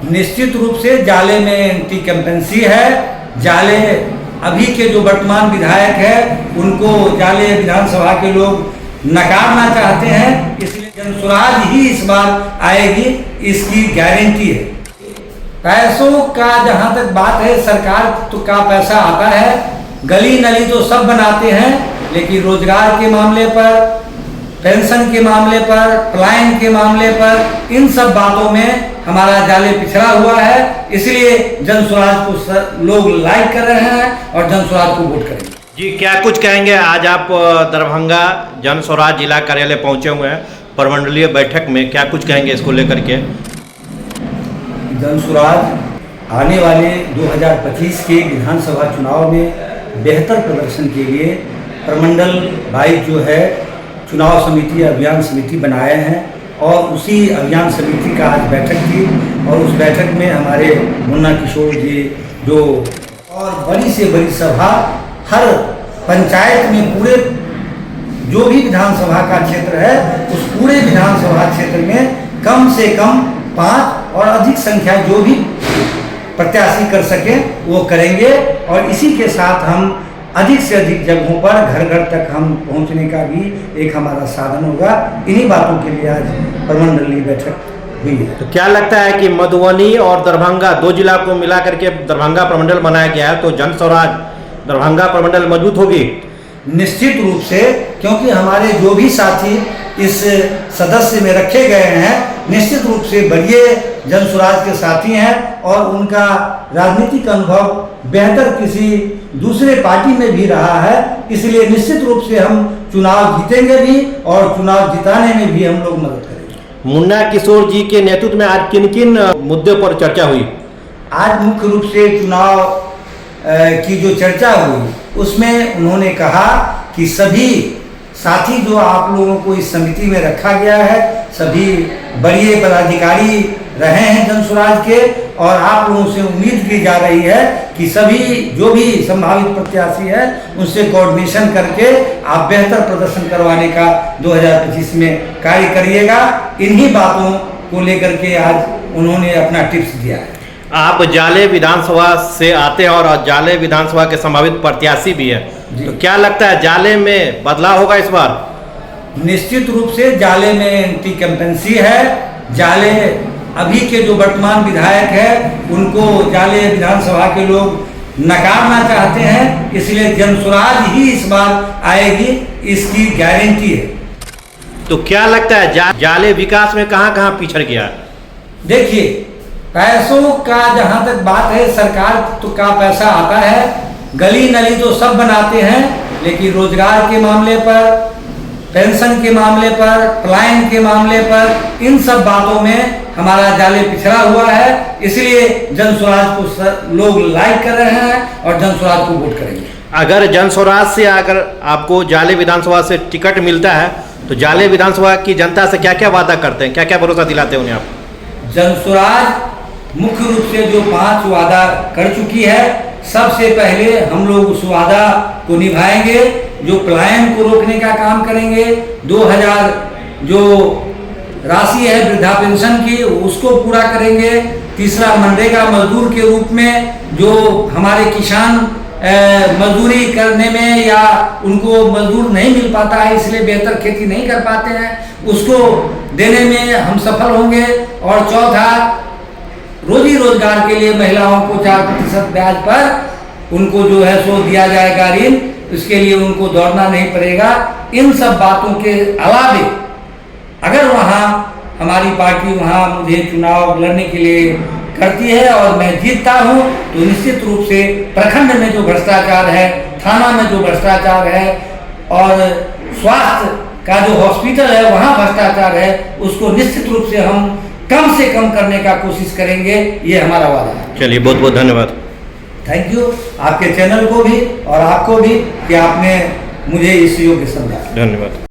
निश्चित रूप से जाले में एंटी कैंपेंसी है। जाले अभी के जो वर्तमान विधायक है उनको जाले विधानसभा के लोग नकारना चाहते हैं, इसलिए जनसुराज ही इस बार आएगी, इसकी गारंटी है। पैसों का जहां तक बात है, सरकार तो का पैसा आता है, गली नली तो सब बनाते हैं, लेकिन रोजगार के मामले पर, पेंशन के मामले पर, पलायन के मामले पर, इन सब बातों में हमारा जाले पिछड़ा हुआ है। इसलिए जनसुराज को लोग लाइक कर रहे हैं और जनसुराज को वोट करेंगे। जी, क्या कुछ कहेंगे? आज आप दरभंगा जनसुराज जिला कार्यालय पहुंचे हुए हैं प्रमंडलीय बैठक में, क्या कुछ कहेंगे इसको लेकर के? जनसुराज आने वाले 2025 के विधानसभा चुनाव में बेहतर प्रदर्शन के लिए प्रमंडल वाइज जो है चुनाव समिति, अभियान समिति बनाए हैं और उसी अभियान समिति का आज बैठक थी और उस बैठक में हमारे मुन्ना किशोर जी जो और बड़ी से बड़ी सभा हर पंचायत में पूरे जो भी विधानसभा का क्षेत्र है उस पूरे विधानसभा क्षेत्र में कम से कम 5 और अधिक संख्या जो भी प्रत्याशी कर सके वो करेंगे और इसी के साथ हम अधिक से अधिक जगहों पर घर घर तक हम पहुंचने का भी एक हमारा साधन होगा। इन्हीं बातों के लिए आज प्रमंडलीय बैठक हुई है। तो क्या लगता है कि मधुबनी और दरभंगा 2 जिला को मिला करके दरभंगा प्रमंडल बनाया गया है, तो जनसुराज दरभंगा प्रमंडल मजबूत होगी? निश्चित रूप से, क्योंकि हमारे जो भी साथी इस सदस्य में रखे गए हैं निश्चित रूप से बड़े जनसुराज के साथी हैं और उनका राजनीतिक अनुभव बेहतर किसी दूसरे पार्टी में भी रहा है। इसलिए निश्चित रूप से हम चुनाव जीतेंगे भी और चुनाव जिताने में भी हम लोग मदद करेंगे। मुन्ना किशोर जी के नेतृत्व में आज किन किन मुद्दों पर चर्चा हुई? आज मुख्य रूप से चुनाव की जो चर्चा हुई उसमें उन्होंने कहा कि सभी साथी जो आप लोगों को इस समिति में रखा गया है सभी बड़े पदाधिकारी रहे हैं जनसुराज के और आप लोगों से उम्मीद की जा रही है कि सभी जो भी संभावित प्रत्याशी है उनसे कोऑर्डिनेशन करके आप बेहतर प्रदर्शन करवाने का 2025 में कार्य करिएगा। इन्हीं बातों को लेकर के आज उन्होंने अपना टिप्स दिया है। आप जाले विधानसभा से आते हैं और जाले विधानसभा के संभावित प्रत्याशी भी है, तो क्या लगता है जाले में बदलाव होगा इस बार? निश्चित रूप से जाले में एंटी कैंपेंसी है। जाले अभी के जो वर्तमान विधायक है उनको जाले विधानसभा के लोग नकारना चाहते हैं, इसलिए जनसुराज ही इस बार आएगी, इसकी गारंटी है। तो क्या लगता है जाले विकास में कहाँ कहाँ पिछड़ गया? देखिए, पैसों का जहां तक बात है, सरकार तो का पैसा आता है, गली नली तो सब बनाते हैं, लेकिन रोजगार के मामले पर, पेंशन के मामले पर, पलायन के मामले पर, इन सब बातों में हमारा जाले पिछड़ा हुआ है। इसलिए जनसुराज को लोग लाइक कर रहे हैं और जनसुराज को वोट करेंगे। अगर जनसुराज से अगर आपको जाले विधानसभा से टिकट मिलता है तो जाले विधानसभा की जनता से क्या क्या वादा करते हैं, क्या क्या भरोसा दिलाते हैं उन्हें आप? जनसुराज मुख्य रूप से जो 5 वादा कर चुकी है, सबसे पहले हम लोग उस वादा को निभाएंगे, जो पलायन को रोकने का काम करेंगे, 2000 जो राशि है वृद्धा पेंशन की उसको पूरा करेंगे। तीसरा, मनरेगा मजदूर के रूप में जो हमारे किसान मजदूरी करने में या उनको मजदूर नहीं मिल पाता है इसलिए बेहतर खेती नहीं कर पाते हैं, उसको देने में हम सफल होंगे। और चौथा, रोजी रोजगार के लिए महिलाओं को 4% ब्याज पर उनको जो है सो दिया जाएगा ऋण, इसके लिए उनको दौड़ना नहीं पड़ेगा। इन सब बातों के अलावे अगर वहाँ हमारी पार्टी वहाँ मुझे चुनाव लड़ने के लिए करती है और मैं जीतता हूँ तो निश्चित रूप से प्रखंड में जो भ्रष्टाचार है, थाना में जो भ्रष्टाचार है और स्वास्थ्य का जो हॉस्पिटल है वहाँ भ्रष्टाचार है, उसको निश्चित रूप से हम कम से कम करने का कोशिश करेंगे, ये हमारा वादा है। चलिए, बहुत बहुत धन्यवाद। थैंक यू आपके चैनल को भी और आपको भी कि आपने मुझे इस योग्य समझा। धन्यवाद।